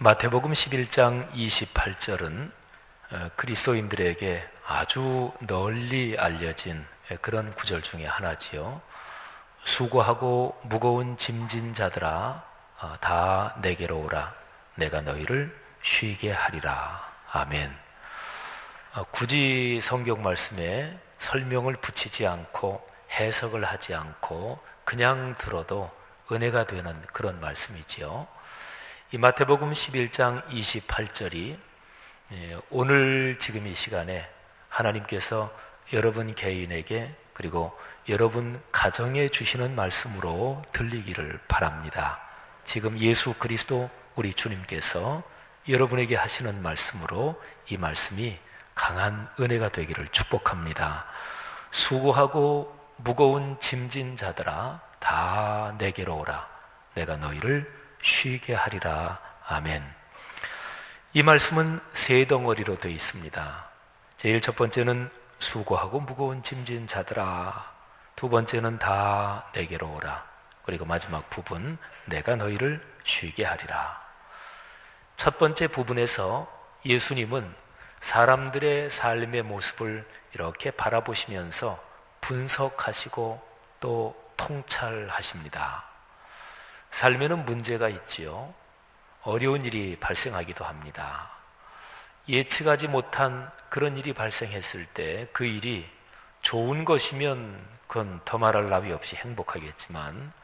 마태복음 11장 28절은 그리스도인들에게 아주 널리 알려진 그런 구절 중에 하나지요. 수고하고 무거운 짐진 자들아 다 내게로 오라. 내가 너희를 쉬게 하리라. 아멘. 굳이 성경 말씀에 설명을 붙이지 않고 해석을 하지 않고 그냥 들어도 은혜가 되는 그런 말씀이지요. 이 마태복음 11장 28절이 오늘 지금 이 시간에 하나님께서 여러분 개인에게 그리고 여러분 가정에 주시는 말씀으로 들리기를 바랍니다. 지금 예수 그리스도 우리 주님께서 여러분에게 하시는 말씀으로 이 말씀이 강한 은혜가 되기를 축복합니다. 수고하고 무거운 짐진 자들아 다 내게로 오라. 내가 너희를 쉬게 하리라. 아멘. 이 말씀은 세 덩어리로 되어 있습니다. 제일 첫 번째는 수고하고 무거운 짐진 자들아, 두 번째는 다 내게로 오라, 그리고 마지막 부분 내가 너희를 쉬게 하리라. 첫 번째 부분에서 예수님은 사람들의 삶의 모습을 이렇게 바라보시면서 분석하시고 또 통찰하십니다. 삶에는 문제가 있지요. 어려운 일이 발생하기도 합니다. 예측하지 못한 그런 일이 발생했을 때 그 일이 좋은 것이면 그건 더 말할 나위 없이 행복하겠지만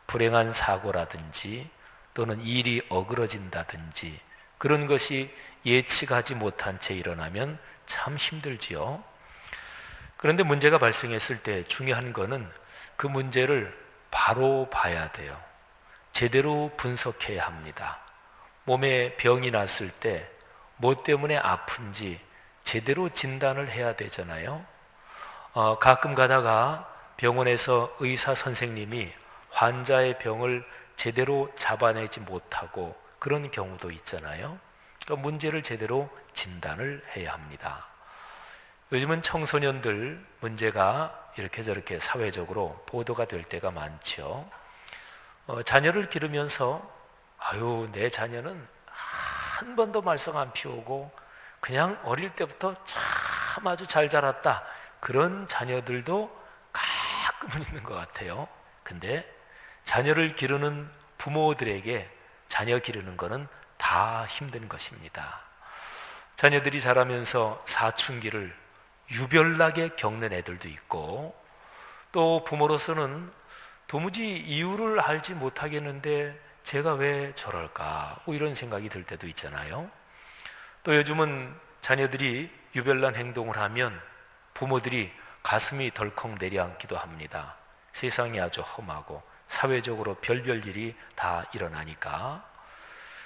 불행한 사고라든지 또는 일이 어그러진다든지 그런 것이 예측하지 못한 채 일어나면 참 힘들지요. 그런데 문제가 발생했을 때 중요한 거는 그 문제를 바로 봐야 돼요. 제대로 분석해야 합니다. 몸에 병이 났을 때 뭐 때문에 아픈지 제대로 진단을 해야 되잖아요. 가끔 가다가 병원에서 의사 선생님이 환자의 병을 제대로 잡아내지 못하고 그런 경우도 있잖아요. 그러니까 문제를 제대로 진단을 해야 합니다. 요즘은 청소년들 문제가 이렇게 저렇게 사회적으로 보도가 될 때가 많죠. 자녀를 기르면서 내 자녀는 한 번도 말썽 안 피우고 그냥 어릴 때부터 참 아주 잘 자랐다, 그런 자녀들도 가끔은 있는 것 같아요. 근데 자녀를 기르는 부모들에게 자녀 기르는 거는 다 힘든 것입니다. 자녀들이 자라면서 사춘기를 유별나게 겪는 애들도 있고, 또 부모로서는 도무지 이유를 알지 못하겠는데 제가 왜 저럴까 이런 생각이 들 때도 있잖아요. 또 요즘은 자녀들이 유별난 행동을 하면 부모들이 가슴이 덜컥 내려앉기도 합니다. 세상이 아주 험하고 사회적으로 별별 일이 다 일어나니까.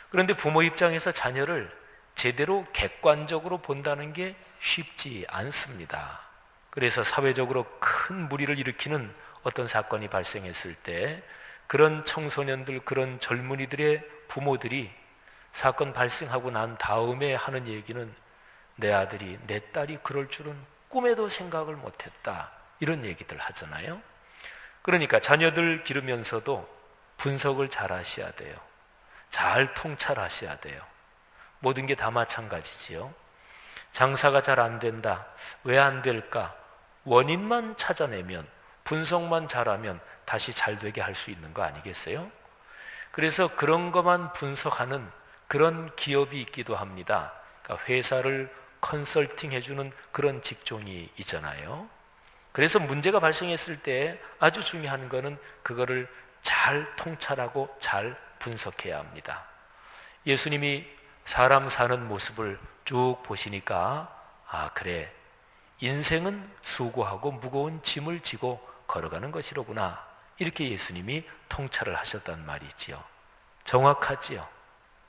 그런데 부모 입장에서 자녀를 제대로 객관적으로 본다는 게 쉽지 않습니다. 그래서 사회적으로 큰 무리를 일으키는 어떤 사건이 발생했을 때 그런 청소년들, 그런 젊은이들의 부모들이 사건 발생하고 난 다음에 하는 얘기는 내 아들이, 내 딸이 그럴 줄은 꿈에도 생각을 못했다, 이런 얘기들 하잖아요. 그러니까 자녀들 기르면서도 분석을 잘 하셔야 돼요. 잘 통찰하셔야 돼요. 모든 게 다 마찬가지지요. 장사가 잘 안 된다. 왜 안 될까? 원인만 찾아내면, 분석만 잘하면 다시 잘 되게 할 수 있는 거 아니겠어요? 그래서 그런 것만 분석하는 그런 기업이 있기도 합니다. 그러니까 회사를 컨설팅 해주는 그런 직종이 있잖아요. 그래서 문제가 발생했을 때 아주 중요한 거는 그거를 잘 통찰하고 잘 분석해야 합니다. 예수님이 사람 사는 모습을 쭉 보시니까 그래, 인생은 수고하고 무거운 짐을 지고 걸어가는 것이로구나, 이렇게 예수님이 통찰을 하셨단 말이지요. 정확하지요.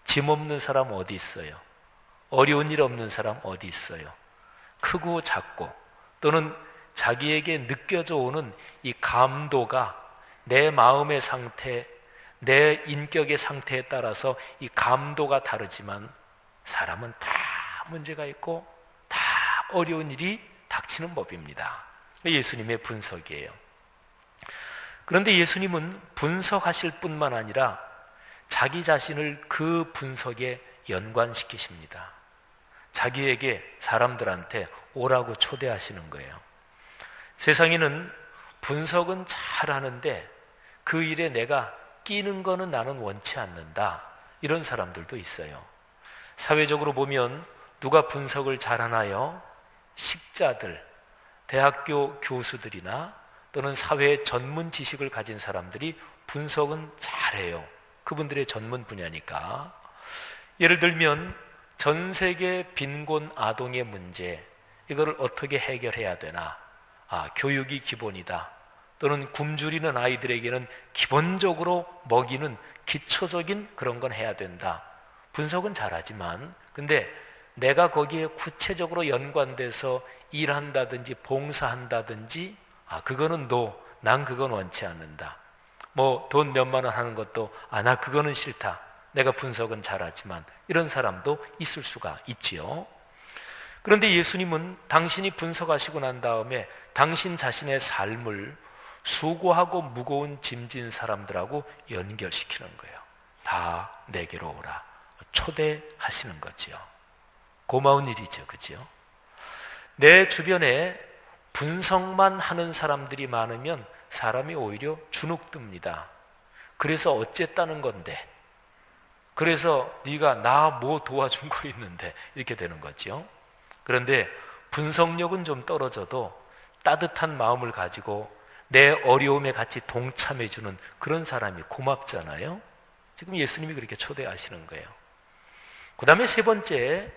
짐 없는 사람 어디 있어요? 어려운 일 없는 사람 어디 있어요? 크고 작고 또는 자기에게 느껴져 오는 이 감도가 내 마음의 상태, 내 인격의 상태에 따라서 이 감도가 다르지만 사람은 다 문제가 있고 다 어려운 일이 닥치는 법입니다. 예수님의 분석이에요. 그런데 예수님은 분석하실 뿐만 아니라 자기 자신을 그 분석에 연관시키십니다. 자기에게 사람들한테 오라고 초대하시는 거예요. 세상에는 분석은 잘하는데 그 일에 내가 끼는 거는 나는 원치 않는다, 이런 사람들도 있어요. 사회적으로 보면 누가 분석을 잘하나요? 식자들, 대학교 교수들이나 또는 사회의 전문 지식을 가진 사람들이 분석은 잘해요. 그분들의 전문 분야니까. 예를 들면 전 세계 빈곤 아동의 문제, 이거를 어떻게 해결해야 되나? 교육이 기본이다. 또는 굶주리는 아이들에게는 기본적으로 먹이는 기초적인 그런 건 해야 된다. 분석은 잘하지만, 근데 내가 거기에 구체적으로 연관돼서 일한다든지 봉사한다든지, 그거는 난 그건 원치 않는다. 뭐 돈 몇만 원 하는 것도 나 그거는 싫다. 내가 분석은 잘하지만, 이런 사람도 있을 수가 있지요. 그런데 예수님은 당신이 분석하시고 난 다음에 당신 자신의 삶을 수고하고 무거운 짐진 사람들하고 연결시키는 거예요. 다 내게로 오라. 초대하시는 거지요. 고마운 일이죠. 그죠? 내 주변에 분석만 하는 사람들이 많으면 사람이 오히려 주눅듭니다. 그래서 어쨌다는 건데, 그래서 네가 나 뭐 도와준 거 있는데, 이렇게 되는 거죠. 그런데 분석력은 좀 떨어져도 따뜻한 마음을 가지고 내 어려움에 같이 동참해주는 그런 사람이 고맙잖아요. 지금 예수님이 그렇게 초대하시는 거예요. 그 다음에 세 번째,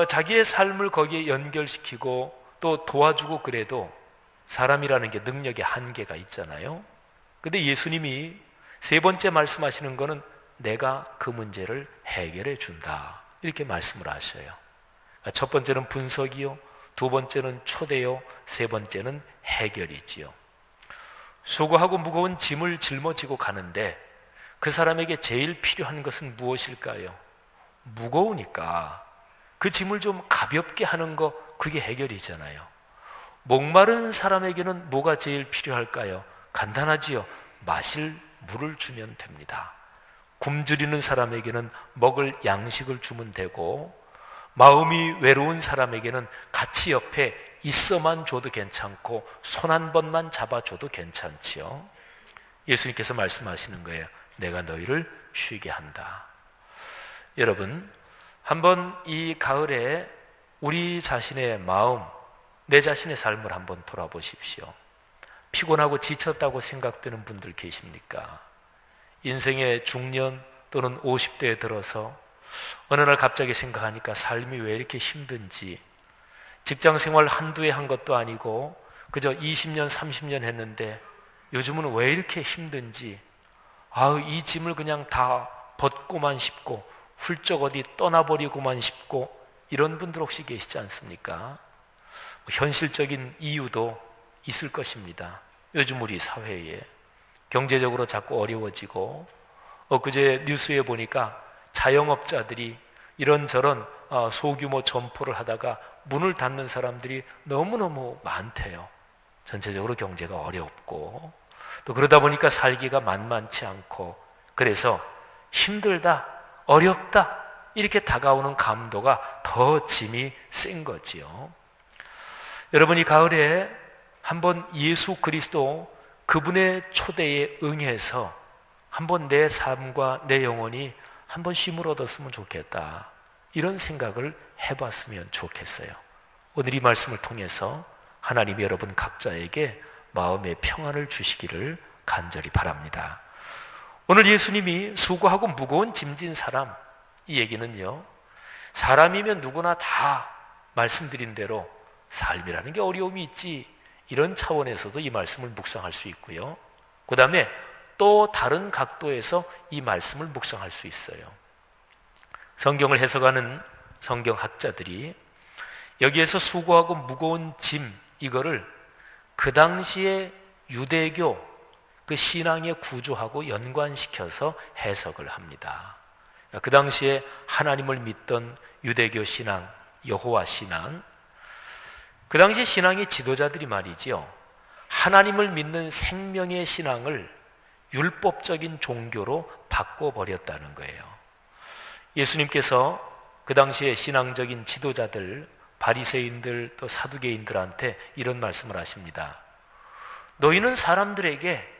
자기의 삶을 거기에 연결시키고 또 도와주고, 그래도 사람이라는 게 능력의 한계가 있잖아요. 근데 예수님이 세 번째 말씀하시는 거는 내가 그 문제를 해결해 준다, 이렇게 말씀을 하셔요. 첫 번째는 분석이요, 두 번째는 초대요, 세 번째는 해결이지요. 수고하고 무거운 짐을 짊어지고 가는데 그 사람에게 제일 필요한 것은 무엇일까요? 무거우니까 그 짐을 좀 가볍게 하는 거, 그게 해결이잖아요. 목마른 사람에게는 뭐가 제일 필요할까요? 간단하지요. 마실 물을 주면 됩니다. 굶주리는 사람에게는 먹을 양식을 주면 되고, 마음이 외로운 사람에게는 같이 옆에 있어만 줘도 괜찮고 손 한 번만 잡아줘도 괜찮지요. 예수님께서 말씀하시는 거예요. 내가 너희를 쉬게 한다. 여러분, 한번 이 가을에 우리 자신의 마음, 내 자신의 삶을 한번 돌아보십시오. 피곤하고 지쳤다고 생각되는 분들 계십니까? 인생의 중년 또는 50대에 들어서 어느 날 갑자기 생각하니까 삶이 왜 이렇게 힘든지, 직장 생활 한두 해 한 것도 아니고 그저 20년 30년 했는데 요즘은 왜 이렇게 힘든지, 이 짐을 그냥 다 벗고만 싶고 훌쩍 어디 떠나버리고만 싶고, 이런 분들 혹시 계시지 않습니까? 현실적인 이유도 있을 것입니다. 요즘 우리 사회에 경제적으로 자꾸 어려워지고, 엊그제 뉴스에 보니까 자영업자들이 이런저런 소규모 점포를 하다가 문을 닫는 사람들이 너무너무 많대요. 전체적으로 경제가 어렵고, 또 그러다 보니까 살기가 만만치 않고, 그래서 힘들다, 어렵다, 이렇게 다가오는 감도가 더 짐이 센 거지요. 여러분, 이 가을에 한번 예수 그리스도 그분의 초대에 응해서 한번 내 삶과 내 영혼이 한번 쉼을 얻었으면 좋겠다, 이런 생각을 해봤으면 좋겠어요. 오늘 이 말씀을 통해서 하나님이 여러분 각자에게 마음의 평안을 주시기를 간절히 바랍니다. 오늘 예수님이 수고하고 무거운 짐진 사람, 이 얘기는요, 사람이면 누구나 다 말씀드린 대로 삶이라는 게 어려움이 있지, 이런 차원에서도 이 말씀을 묵상할 수 있고요. 그 다음에 또 다른 각도에서 이 말씀을 묵상할 수 있어요. 성경을 해석하는 성경학자들이 여기에서 수고하고 무거운 짐, 이거를 그 당시에 유대교 그 신앙의 구조하고 연관시켜서 해석을 합니다. 그 당시에 하나님을 믿던 유대교 신앙, 여호와 신앙, 그 당시 신앙의 지도자들이 말이지요, 하나님을 믿는 생명의 신앙을 율법적인 종교로 바꿔버렸다는 거예요. 예수님께서 그 당시에 신앙적인 지도자들, 바리새인들 또 사두개인들한테 이런 말씀을 하십니다. 너희는 사람들에게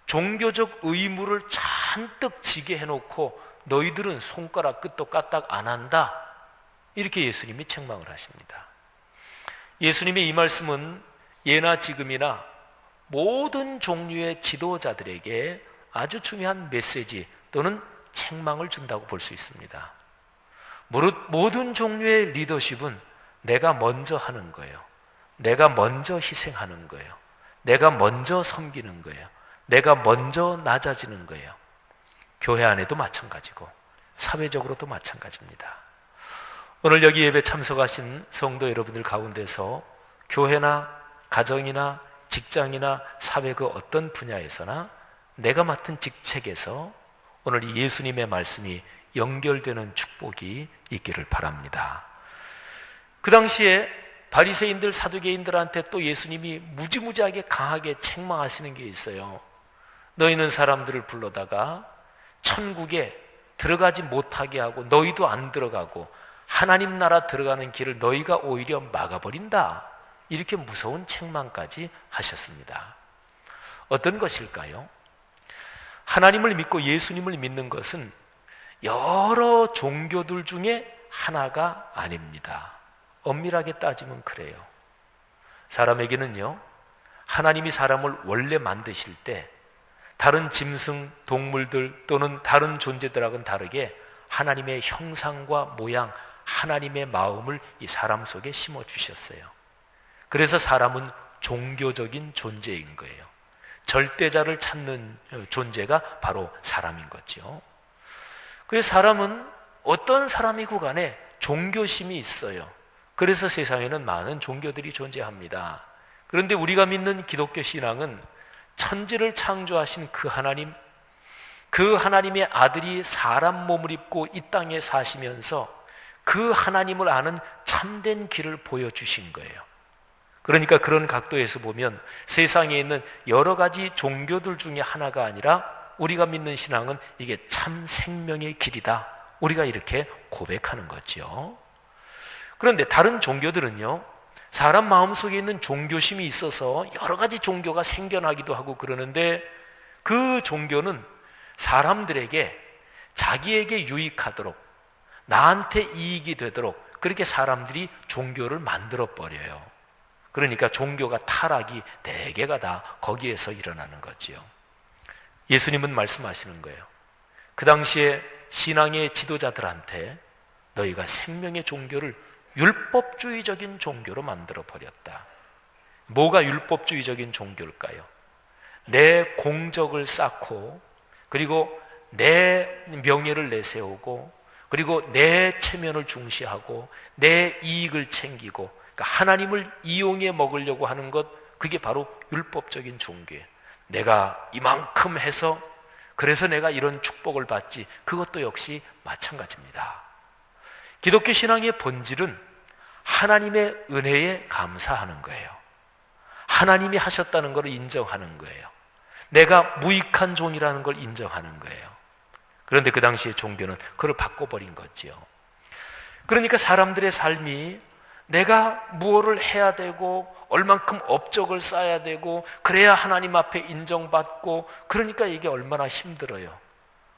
종교적 의무를 잔뜩 지게 해놓고 너희들은 손가락 끝도 까딱 안 한다. 이렇게 예수님이 책망을 하십니다. 예수님의 이 말씀은 예나 지금이나 모든 종류의 지도자들에게 아주 중요한 메시지 또는 책망을 준다고 볼 수 있습니다. 모든 종류의 리더십은 내가 먼저 하는 거예요. 내가 먼저 희생하는 거예요. 내가 먼저 섬기는 거예요. 내가 먼저 낮아지는 거예요. 교회 안에도 마찬가지고 사회적으로도 마찬가지입니다. 오늘 여기 예배 참석하신 성도 여러분들 가운데서 교회나 가정이나 직장이나 사회 그 어떤 분야에서나 내가 맡은 직책에서 오늘 이 예수님의 말씀이 연결되는 축복이 있기를 바랍니다. 그 당시에 바리새인들 사두개인들한테 또 예수님이 무지무지하게 강하게 책망하시는 게 있어요. 너희는 사람들을 불러다가 천국에 들어가지 못하게 하고 너희도 안 들어가고 하나님 나라 들어가는 길을 너희가 오히려 막아버린다. 이렇게 무서운 책망까지 하셨습니다. 어떤 것일까요? 하나님을 믿고 예수님을 믿는 것은 여러 종교들 중에 하나가 아닙니다. 엄밀하게 따지면 그래요. 사람에게는요, 하나님이 사람을 원래 만드실 때 다른 짐승, 동물들 또는 다른 존재들하고는 다르게 하나님의 형상과 모양, 하나님의 마음을 이 사람 속에 심어주셨어요. 그래서 사람은 종교적인 존재인 거예요. 절대자를 찾는 존재가 바로 사람인 거죠. 그래서 사람은 어떤 사람이고 간에 종교심이 있어요. 그래서 세상에는 많은 종교들이 존재합니다. 그런데 우리가 믿는 기독교 신앙은 천지를 창조하신 그 하나님, 그 하나님의 아들이 사람 몸을 입고 이 땅에 사시면서 그 하나님을 아는 참된 길을 보여주신 거예요. 그러니까 그런 각도에서 보면 세상에 있는 여러 가지 종교들 중에 하나가 아니라 우리가 믿는 신앙은 이게 참 생명의 길이다. 우리가 이렇게 고백하는 거죠. 그런데 다른 종교들은요, 사람 마음속에 있는 종교심이 있어서 여러 가지 종교가 생겨나기도 하고 그러는데 그 종교는 사람들에게 자기에게 유익하도록 나한테 이익이 되도록 그렇게 사람들이 종교를 만들어 버려요. 그러니까 종교가 타락이 대개가 다 거기에서 일어나는 거지요. 예수님은 말씀하시는 거예요. 그 당시에 신앙의 지도자들한테 너희가 생명의 종교를 율법주의적인 종교로 만들어 버렸다. 뭐가 율법주의적인 종교일까요? 내 공적을 쌓고 그리고 내 명예를 내세우고 그리고 내 체면을 중시하고 내 이익을 챙기고 그러니까 하나님을 이용해 먹으려고 하는 것, 그게 바로 율법적인 종교예요. 내가 이만큼 해서 그래서 내가 이런 축복을 받지, 그것도 역시 마찬가지입니다. 기독교 신앙의 본질은 하나님의 은혜에 감사하는 거예요. 하나님이 하셨다는 걸 인정하는 거예요. 내가 무익한 종이라는 걸 인정하는 거예요. 그런데 그 당시의 종교는 그걸 바꿔버린 거지요. 그러니까 사람들의 삶이 내가 무엇을 해야 되고 얼만큼 업적을 쌓아야 되고 그래야 하나님 앞에 인정받고, 그러니까 이게 얼마나 힘들어요.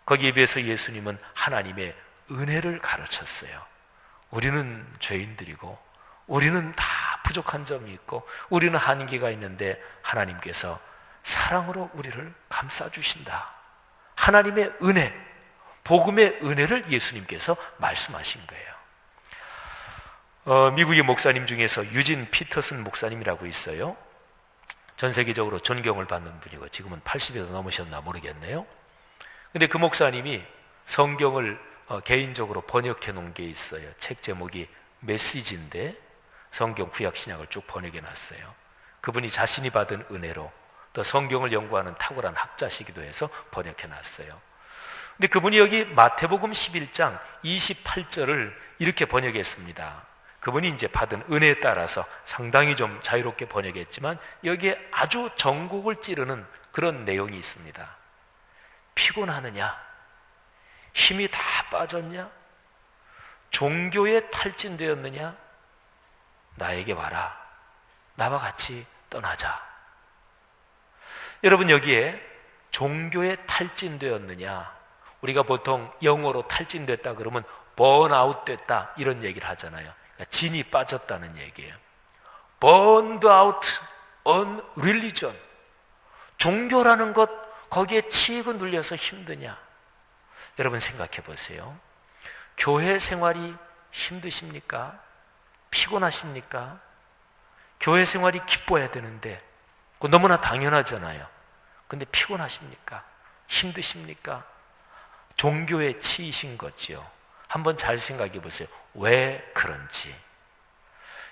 거기에 비해서 예수님은 하나님의 은혜를 가르쳤어요. 우리는 죄인들이고 우리는 다 부족한 점이 있고 우리는 한계가 있는데 하나님께서 사랑으로 우리를 감싸주신다. 하나님의 은혜, 복음의 은혜를 예수님께서 말씀하신 거예요. 미국의 목사님 중에서 유진 피터슨 목사님이라고 있어요. 전 세계적으로 존경을 받는 분이고 지금은 80에도 넘으셨나 모르겠네요. 근데 그 목사님이 성경을 개인적으로 번역해 놓은 게 있어요. 책 제목이 메시지인데 성경 구약 신약을 쭉 번역해 놨어요. 그분이 자신이 받은 은혜로 또 성경을 연구하는 탁월한 학자시기도 해서 번역해 놨어요. 근데 그분이 여기 마태복음 11장 28절을 이렇게 번역했습니다. 그분이 이제 받은 은혜에 따라서 상당히 좀 자유롭게 번역했지만 여기에 아주 전곡을 찌르는 그런 내용이 있습니다. 피곤하느냐? 힘이 다 빠졌냐? 종교에 탈진되었느냐? 나에게 와라. 나와 같이 떠나자. 여러분, 여기에 종교에 탈진되었느냐? 우리가 보통 영어로 탈진됐다 그러면 번아웃 됐다 이런 얘기를 하잖아요. 그러니까 진이 빠졌다는 얘기예요. burned out on religion. 종교라는 것, 거기에 치이고 눌려서 힘드냐? 여러분 생각해 보세요. 교회 생활이 힘드십니까? 피곤하십니까? 교회 생활이 기뻐야 되는데 그거 너무나 당연하잖아요. 근데 피곤하십니까? 힘드십니까? 종교에 치이신 거지요. 한번 잘 생각해 보세요. 왜 그런지.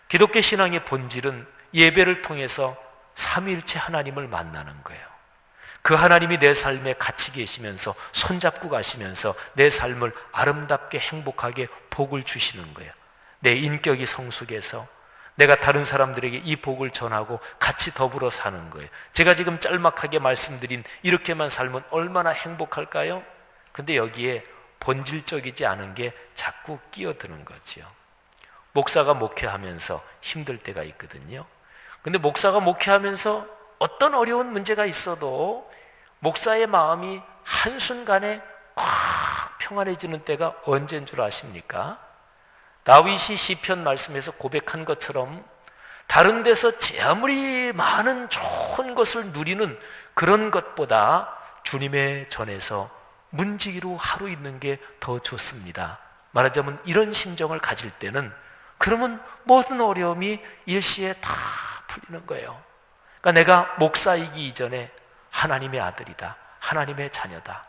기독교 신앙의 본질은 예배를 통해서 삼위일체 하나님을 만나는 거예요. 그 하나님이 내 삶에 같이 계시면서 손잡고 가시면서 내 삶을 아름답게 행복하게 복을 주시는 거예요. 내 인격이 성숙해서 내가 다른 사람들에게 이 복을 전하고 같이 더불어 사는 거예요. 제가 지금 짤막하게 말씀드린 이렇게만 살면 얼마나 행복할까요? 근데 여기에 본질적이지 않은 게 자꾸 끼어드는 거지요. 목사가 목회하면서 힘들 때가 있거든요. 근데 목사가 목회하면서 어떤 어려운 문제가 있어도 목사의 마음이 한순간에 꽉 평안해지는 때가 언제인 줄 아십니까? 다윗이 시편 말씀에서 고백한 것처럼 다른 데서 제 아무리 많은 좋은 것을 누리는 그런 것보다 주님의 전에서 문지기로 하루 있는 게 더 좋습니다. 말하자면 이런 심정을 가질 때는 그러면 모든 어려움이 일시에 다 풀리는 거예요. 그러니까 내가 목사이기 이전에 하나님의 아들이다. 하나님의 자녀다.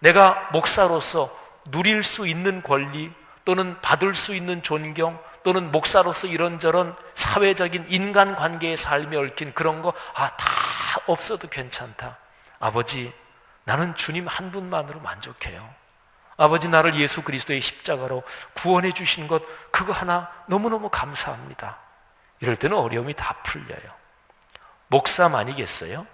내가 목사로서 누릴 수 있는 권리 또는 받을 수 있는 존경 또는 목사로서 이런저런 사회적인 인간관계의 삶에 얽힌 그런 거 다 없어도 괜찮다. 아버지, 나는 주님 한 분만으로 만족해요. 아버지, 나를 예수 그리스도의 십자가로 구원해 주신 것 그거 하나 너무너무 감사합니다. 이럴 때는 어려움이 다 풀려요. 목사만이겠어요?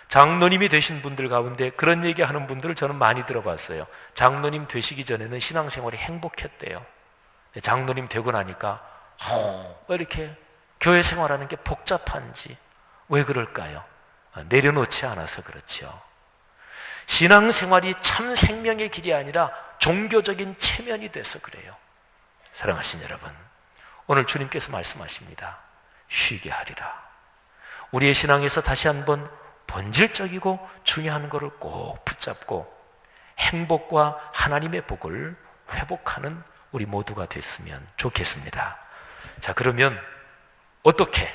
장로님이 되신 분들 가운데 그런 얘기하는 분들을 저는 많이 들어봤어요. 장로님 되시기 전에는 신앙생활이 행복했대요. 장로님 되고 나니까 왜 이렇게 교회 생활하는 게 복잡한지. 왜 그럴까요? 내려놓지 않아서 그렇죠. 신앙생활이 참 생명의 길이 아니라 종교적인 체면이 돼서 그래요. 사랑하신 여러분, 오늘 주님께서 말씀하십니다. 쉬게 하리라. 우리의 신앙에서 다시 한번 본질적이고 중요한 것을 꼭 붙잡고 행복과 하나님의 복을 회복하는 우리 모두가 됐으면 좋겠습니다. 자, 그러면 어떻게?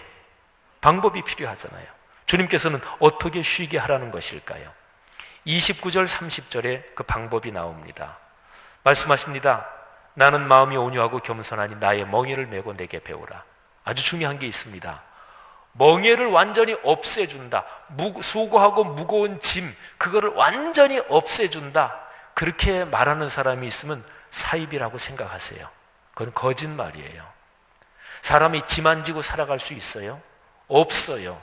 방법이 필요하잖아요. 주님께서는 어떻게 쉬게 하라는 것일까요? 29절 30절에 그 방법이 나옵니다. 말씀하십니다. 나는 마음이 온유하고 겸손하니 나의 멍에를 메고 내게 배우라. 아주 중요한 게 있습니다. 멍에를 완전히 없애준다. 수고하고 무거운 짐, 그거를 완전히 없애준다. 그렇게 말하는 사람이 있으면 사입이라고 생각하세요. 그건 거짓말이에요. 사람이 짐 안 지고 살아갈 수 있어요? 없어요.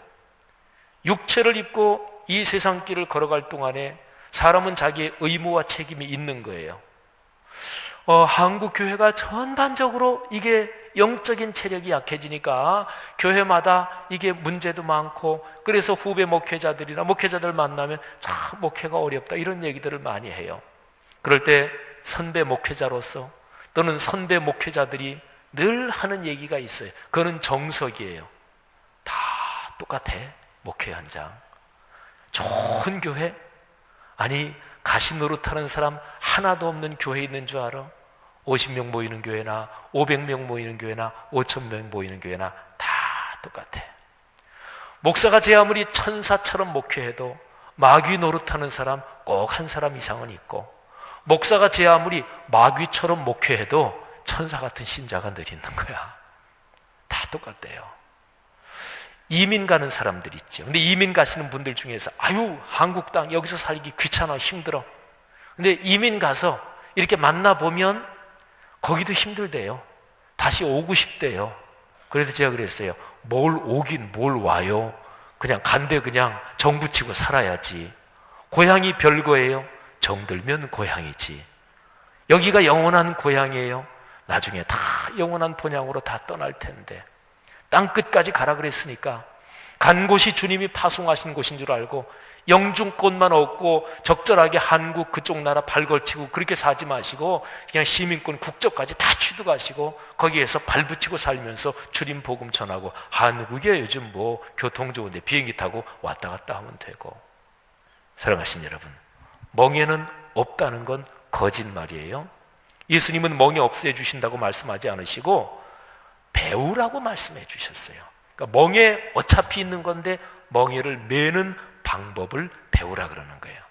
육체를 입고 이 세상 길을 걸어갈 동안에 사람은 자기의 의무와 책임이 있는 거예요. 한국 교회가 전반적으로 이게 영적인 체력이 약해지니까 교회마다 이게 문제도 많고 그래서 후배 목회자들이나 목회자들 만나면 참 목회가 어렵다 이런 얘기들을 많이 해요. 그럴 때 선배 목회자로서 또는 선배 목회자들이 늘 하는 얘기가 있어요. 그거는 정석이에요. 다 똑같아. 목회 현장. 좋은 교회? 아니 가시 노릇하는 사람 하나도 없는 교회 있는 줄 알아? 50명 모이는 교회나 500명 모이는 교회나 5,000명 모이는 교회나 다 똑같아. 목사가 제 아무리 천사처럼 목회해도 마귀 노릇하는 사람 꼭 한 사람 이상은 있고, 목사가 제 아무리 마귀처럼 목회해도 천사 같은 신자가 늘 있는 거야. 다 똑같대요. 이민 가는 사람들 있죠. 근데 이민 가시는 분들 중에서 아유 한국 땅 여기서 살기 귀찮아 힘들어. 근데 이민 가서 이렇게 만나보면 거기도 힘들대요. 다시 오고 싶대요. 그래서 제가 그랬어요. 뭘 오긴 뭘 와요. 그냥 간데 그냥 정 붙이고 살아야지. 고향이 별거예요. 정들면 고향이지. 여기가 영원한 고향이에요. 나중에 다 영원한 본향으로 다 떠날 텐데 땅 끝까지 가라 그랬으니까 간 곳이 주님이 파송하신 곳인 줄 알고 영주권만 얻고 적절하게 한국 그쪽 나라 발걸치고 그렇게 사지 마시고 그냥 시민권 국적까지 다 취득하시고 거기에서 발붙이고 살면서 주님 복음 전하고, 한국에 요즘 뭐 교통 좋은데 비행기 타고 왔다 갔다 하면 되고. 사랑하신 여러분, 멍에는 없다는 건 거짓말이에요. 예수님은 멍에 없애 주신다고 말씀하지 않으시고 배우라고 말씀해 주셨어요. 그러니까 멍에 어차피 있는 건데 멍에를 매는 방법을 배우라 그러는 거예요.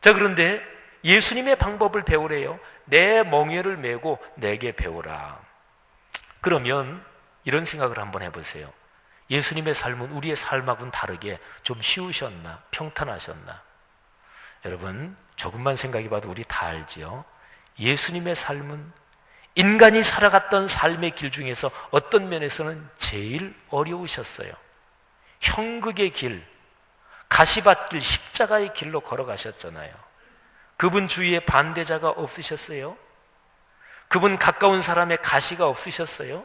자, 그런데 예수님의 방법을 배우래요. 내 멍에를 메고 내게 배우라. 그러면 이런 생각을 한번 해보세요. 예수님의 삶은 우리의 삶하고는 다르게 좀 쉬우셨나? 평탄하셨나? 여러분, 조금만 생각해봐도 우리 다 알지요. 예수님의 삶은 인간이 살아갔던 삶의 길 중에서 어떤 면에서는 제일 어려우셨어요. 형극의 길, 가시밭길, 십자가의 길로 걸어가셨잖아요. 그분 주위에 반대자가 없으셨어요? 그분 가까운 사람의 가시가 없으셨어요?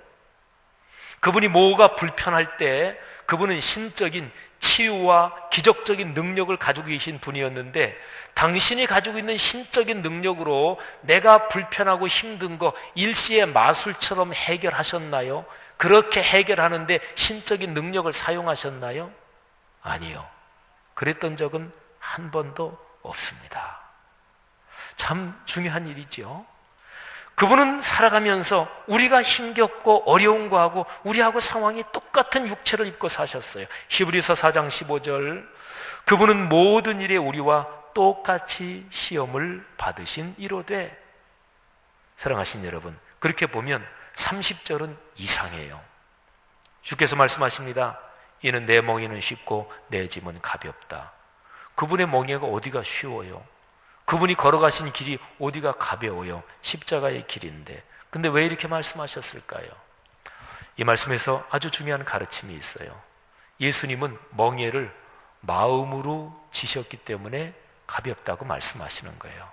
그분이 뭐가 불편할 때 그분은 신적인 치유와 기적적인 능력을 가지고 계신 분이었는데, 당신이 가지고 있는 신적인 능력으로 내가 불편하고 힘든 거 일시의 마술처럼 해결하셨나요? 그렇게 해결하는데 신적인 능력을 사용하셨나요? 아니요. 그랬던 적은 한 번도 없습니다. 참 중요한 일이죠. 그분은 살아가면서 우리가 힘겹고 어려운 거하고 우리하고 상황이 똑같은 육체를 입고 사셨어요. 히브리서 4장 15절, 그분은 모든 일에 우리와 똑같이 시험을 받으신 이로되. 사랑하신 여러분, 그렇게 보면 30절은 이상해요. 주께서 말씀하십니다. 이는 내 멍에는 쉽고 내 짐은 가볍다. 그분의 멍에가 어디가 쉬워요? 그분이 걸어가신 길이 어디가 가벼워요? 십자가의 길인데. 근데 왜 이렇게 말씀하셨을까요? 이 말씀에서 아주 중요한 가르침이 있어요. 예수님은 멍에를 마음으로 지셨기 때문에 가볍다고 말씀하시는 거예요.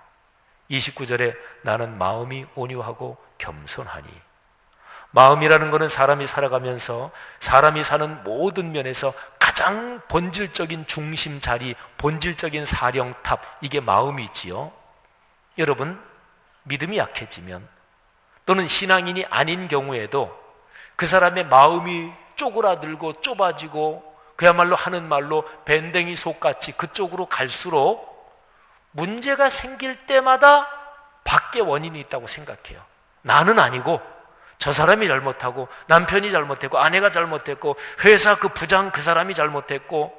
29절에 나는 마음이 온유하고 겸손하니. 마음이라는 것은 사람이 살아가면서 사람이 사는 모든 면에서 가장 본질적인 중심 자리, 본질적인 사령탑, 이게 마음이지요. 여러분, 믿음이 약해지면 또는 신앙인이 아닌 경우에도 그 사람의 마음이 쪼그라들고 좁아지고 그야말로 하는 말로 밴댕이 속같이 그쪽으로 갈수록 문제가 생길 때마다 밖에 원인이 있다고 생각해요. 나는 아니고 저 사람이 잘못하고 남편이 잘못했고 아내가 잘못했고 회사 그 부장 그 사람이 잘못했고,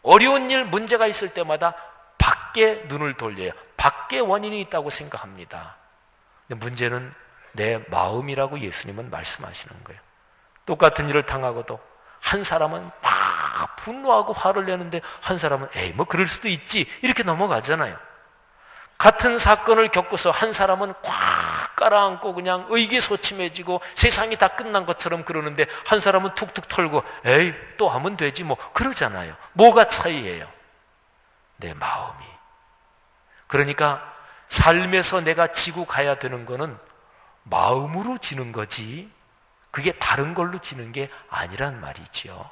어려운 일 문제가 있을 때마다 밖에 눈을 돌려요. 밖에 원인이 있다고 생각합니다. 근데 문제는 내 마음이라고 예수님은 말씀하시는 거예요. 똑같은 일을 당하고도 한 사람은 막 분노하고 화를 내는데 한 사람은 에이 뭐 그럴 수도 있지 이렇게 넘어가잖아요. 같은 사건을 겪어서 한 사람은 꽉 깔아앉고 그냥 의기소침해지고 세상이 다 끝난 것처럼 그러는데 한 사람은 툭툭 털고 에이 또 하면 되지 뭐 그러잖아요. 뭐가 차이예요? 내 마음이. 그러니까 삶에서 내가 지고 가야 되는 거는 마음으로 지는 거지 그게 다른 걸로 지는 게 아니란 말이지요.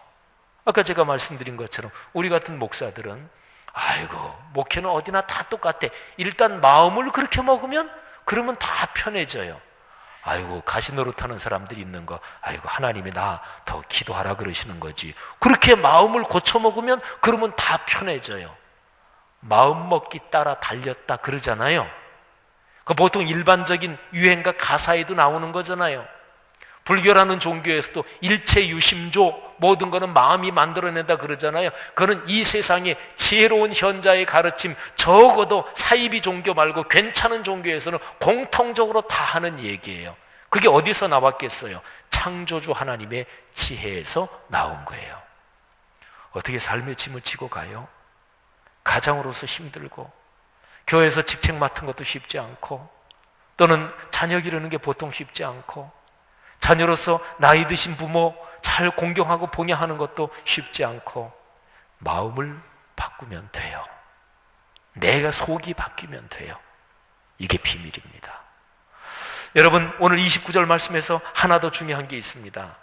아까 제가 말씀드린 것처럼 우리 같은 목사들은 아이고 목회는 어디나 다 똑같아. 일단 마음을 그렇게 먹으면 그러면 다 편해져요. 아이고 가시 노릇하는 사람들이 있는 거 아이고 하나님이 나 더 기도하라 그러시는 거지. 그렇게 마음을 고쳐 먹으면 그러면 다 편해져요. 마음 먹기 따라 달렸다 그러잖아요. 그 보통 일반적인 유행가 가사에도 나오는 거잖아요. 불교라는 종교에서도 일체 유심조, 모든 거는 마음이 만들어낸다 그러잖아요. 그는 이 세상의 지혜로운 현자의 가르침, 적어도 사이비 종교 말고 괜찮은 종교에서는 공통적으로 다 하는 얘기예요. 그게 어디서 나왔겠어요? 창조주 하나님의 지혜에서 나온 거예요. 어떻게 삶의 짐을 지고 가요? 가장으로서 힘들고 교회에서 직책 맡은 것도 쉽지 않고 또는 자녀 기르는 게 보통 쉽지 않고 자녀로서 나이 드신 부모 잘 공경하고 봉양하는 것도 쉽지 않고 마음을 바꾸면 돼요. 내가 속이 바뀌면 돼요. 이게 비밀입니다. 여러분, 오늘 29절 말씀에서 하나 더 중요한 게 있습니다.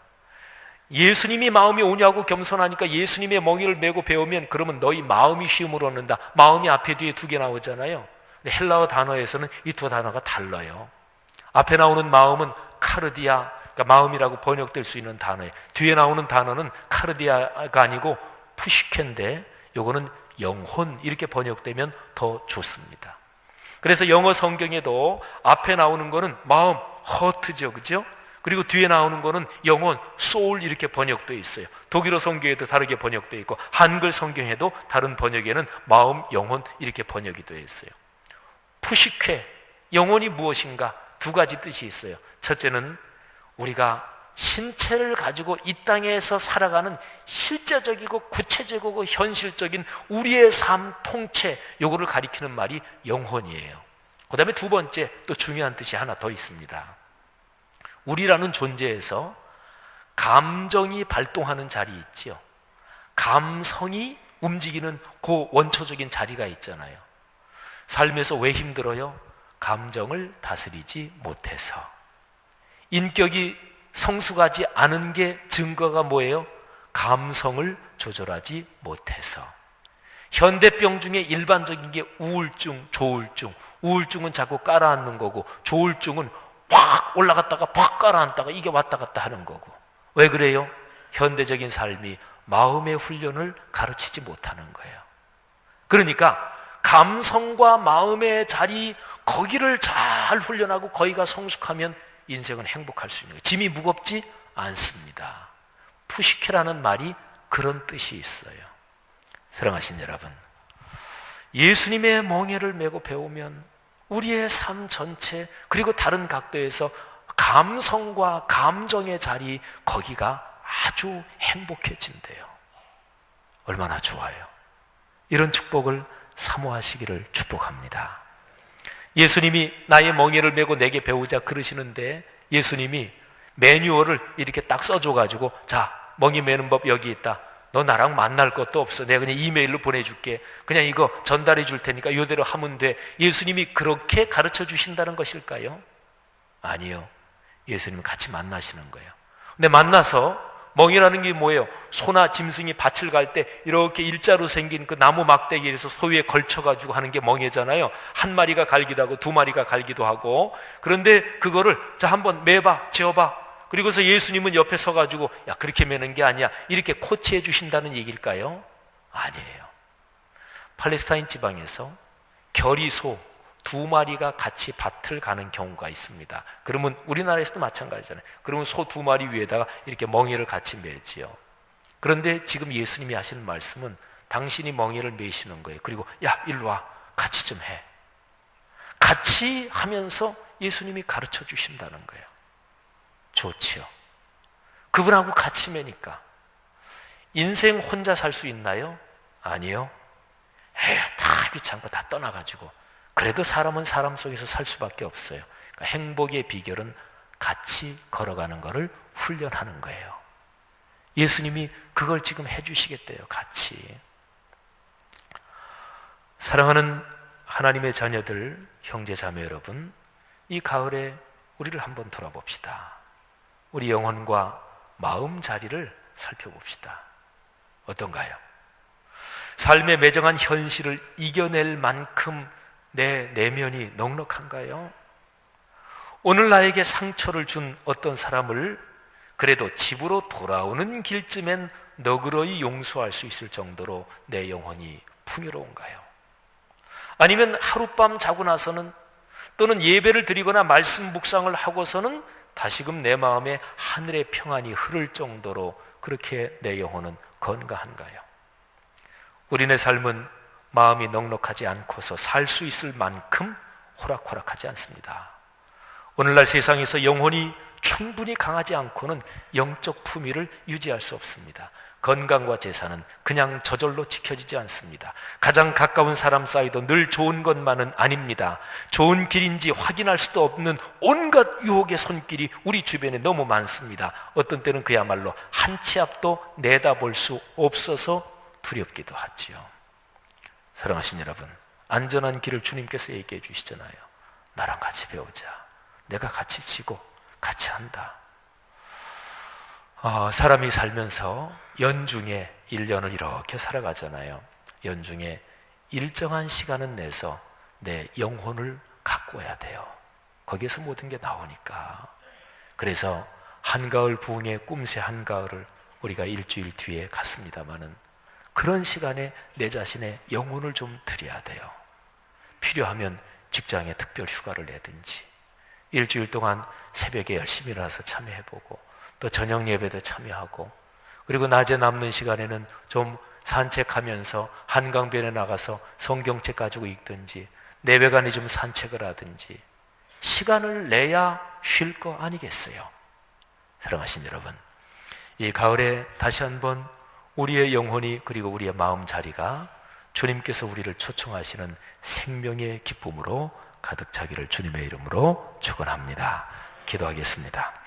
예수님이 마음이 오냐고 겸손하니까 예수님의 멍에를 메고 배우면 그러면 너희 마음이 쉼을 얻는다. 마음이 앞에 뒤에 두 개 나오잖아요. 근데 헬라어 단어에서는 이 두 단어가 달라요. 앞에 나오는 마음은 카르디아, 그러니까 마음이라고 번역될 수 있는 단어예요. 뒤에 나오는 단어는 카르디아가 아니고 푸시케인데 요거는 영혼, 이렇게 번역되면 더 좋습니다. 그래서 영어 성경에도 앞에 나오는 거는 마음, 허트죠, 그죠? 그리고 뒤에 나오는 거는 영혼, 소울, 이렇게 번역되어 있어요. 독일어 성경에도 다르게 번역되어 있고 한글 성경에도 다른 번역에는 마음, 영혼, 이렇게 번역이 되어 있어요. 푸시케, 영혼이 무엇인가? 두 가지 뜻이 있어요. 첫째는 우리가 신체를 가지고 이 땅에서 살아가는 실제적이고 구체적이고 현실적인 우리의 삶 통체, 요거를 가리키는 말이 영혼이에요. 그 다음에 두 번째 또 중요한 뜻이 하나 더 있습니다. 우리라는 존재에서 감정이 발동하는 자리 있지요. 감성이 움직이는 그 원초적인 자리가 있잖아요. 삶에서 왜 힘들어요? 감정을 다스리지 못해서. 인격이 성숙하지 않은 게 증거가 뭐예요? 감성을 조절하지 못해서. 현대병 중에 일반적인 게 우울증, 조울증. 우울증은 자꾸 깔아앉는 거고 조울증은 확 올라갔다가 확 깔아앉다가 이게 왔다 갔다 하는 거고. 왜 그래요? 현대적인 삶이 마음의 훈련을 가르치지 못하는 거예요. 그러니까 감성과 마음의 자리, 거기를 잘 훈련하고 거기가 성숙하면 인생은 행복할 수 있는 거예요. 짐이 무겁지 않습니다. 푸시케라는 말이 그런 뜻이 있어요. 사랑하신 여러분, 예수님의 멍에를 메고 배우면 우리의 삶 전체, 그리고 다른 각도에서 감성과 감정의 자리, 거기가 아주 행복해진대요. 얼마나 좋아요. 이런 축복을 사모하시기를 축복합니다. 예수님이 나의 멍에를 메고 내게 배우자 그러시는데, 예수님이 매뉴얼을 이렇게 딱 써줘가지고, 자, 멍에 메는 법 여기 있다. 너 나랑 만날 것도 없어. 내가 그냥 이메일로 보내줄게. 그냥 이거 전달해 줄 테니까 이대로 하면 돼. 예수님이 그렇게 가르쳐 주신다는 것일까요? 아니요. 예수님은 같이 만나시는 거예요. 근데 만나서 멍이라는 게 뭐예요? 소나 짐승이 밭을 갈 때 이렇게 일자로 생긴 그 나무 막대기에서 소 위에 걸쳐가지고 하는 게 멍이잖아요. 한 마리가 갈기도 하고 두 마리가 갈기도 하고. 그런데 그거를 자 한번 매봐, 재어봐. 그리고서 예수님은 옆에 서가지고 야 그렇게 매는 게 아니야, 이렇게 코치해 주신다는 얘기일까요? 아니에요. 팔레스타인 지방에서 겨리소 두 마리가 같이 밭을 가는 경우가 있습니다. 그러면 우리나라에서도 마찬가지잖아요. 그러면 소 두 마리 위에다가 이렇게 멍에를 같이 매지요. 그런데 지금 예수님이 하시는 말씀은 당신이 멍에를 매시는 거예요. 그리고 야 일로 와, 같이 좀 해. 같이 하면서 예수님이 가르쳐 주신다는 거예요. 좋지요. 그분하고 같이 매니까. 인생 혼자 살 수 있나요? 아니요. 다 귀찮고 다 떠나가지고. 그래도 사람은 사람 속에서 살 수밖에 없어요. 그러니까 행복의 비결은 같이 걸어가는 것을 훈련하는 거예요. 예수님이 그걸 지금 해주시겠대요. 같이. 사랑하는 하나님의 자녀들, 형제 자매 여러분, 이 가을에 우리를 한번 돌아봅시다. 우리 영혼과 마음 자리를 살펴봅시다. 어떤가요? 삶의 매정한 현실을 이겨낼 만큼 내 내면이 넉넉한가요? 오늘 나에게 상처를 준 어떤 사람을 그래도 집으로 돌아오는 길쯤엔 너그러이 용서할 수 있을 정도로 내 영혼이 풍요로운가요? 아니면 하룻밤 자고 나서는, 또는 예배를 드리거나 말씀 묵상을 하고서는 다시금 내 마음에 하늘의 평안이 흐를 정도로 그렇게 내 영혼은 건강한가요? 우리네 삶은 마음이 넉넉하지 않고서 살 수 있을 만큼 호락호락하지 않습니다. 오늘날 세상에서 영혼이 충분히 강하지 않고는 영적 품위를 유지할 수 없습니다. 건강과 재산은 그냥 저절로 지켜지지 않습니다. 가장 가까운 사람 사이도 늘 좋은 것만은 아닙니다. 좋은 길인지 확인할 수도 없는 온갖 유혹의 손길이 우리 주변에 너무 많습니다. 어떤 때는 그야말로 한 치 앞도 내다볼 수 없어서 두렵기도 하지요. 사랑하신 여러분, 안전한 길을 주님께서 얘기해 주시잖아요. 나랑 같이 배우자. 내가 같이 지고 같이 한다. 사람이 살면서 연중에 1년을 이렇게 살아가잖아요. 연중에 일정한 시간은 내서 내 영혼을 가꿔야 돼요. 거기에서 모든 게 나오니까. 그래서 한가을 부흥의 꿈새 한가을을 우리가 일주일 뒤에 갔습니다마는 그런 시간에 내 자신의 영혼을 좀 드려야 돼요. 필요하면 직장에 특별 휴가를 내든지 일주일 동안 새벽에 열심히 일어나서 참여해보고 또 저녁 예배도 참여하고 그리고 낮에 남는 시간에는 좀 산책하면서 한강변에 나가서 성경책 가지고 읽든지 내외간에 좀 산책을 하든지 시간을 내야 쉴 거 아니겠어요? 사랑하신 여러분, 이 가을에 다시 한번 우리의 영혼이 그리고 우리의 마음자리가 주님께서 우리를 초청하시는 생명의 기쁨으로 가득 차기를 주님의 이름으로 축원합니다. 기도하겠습니다.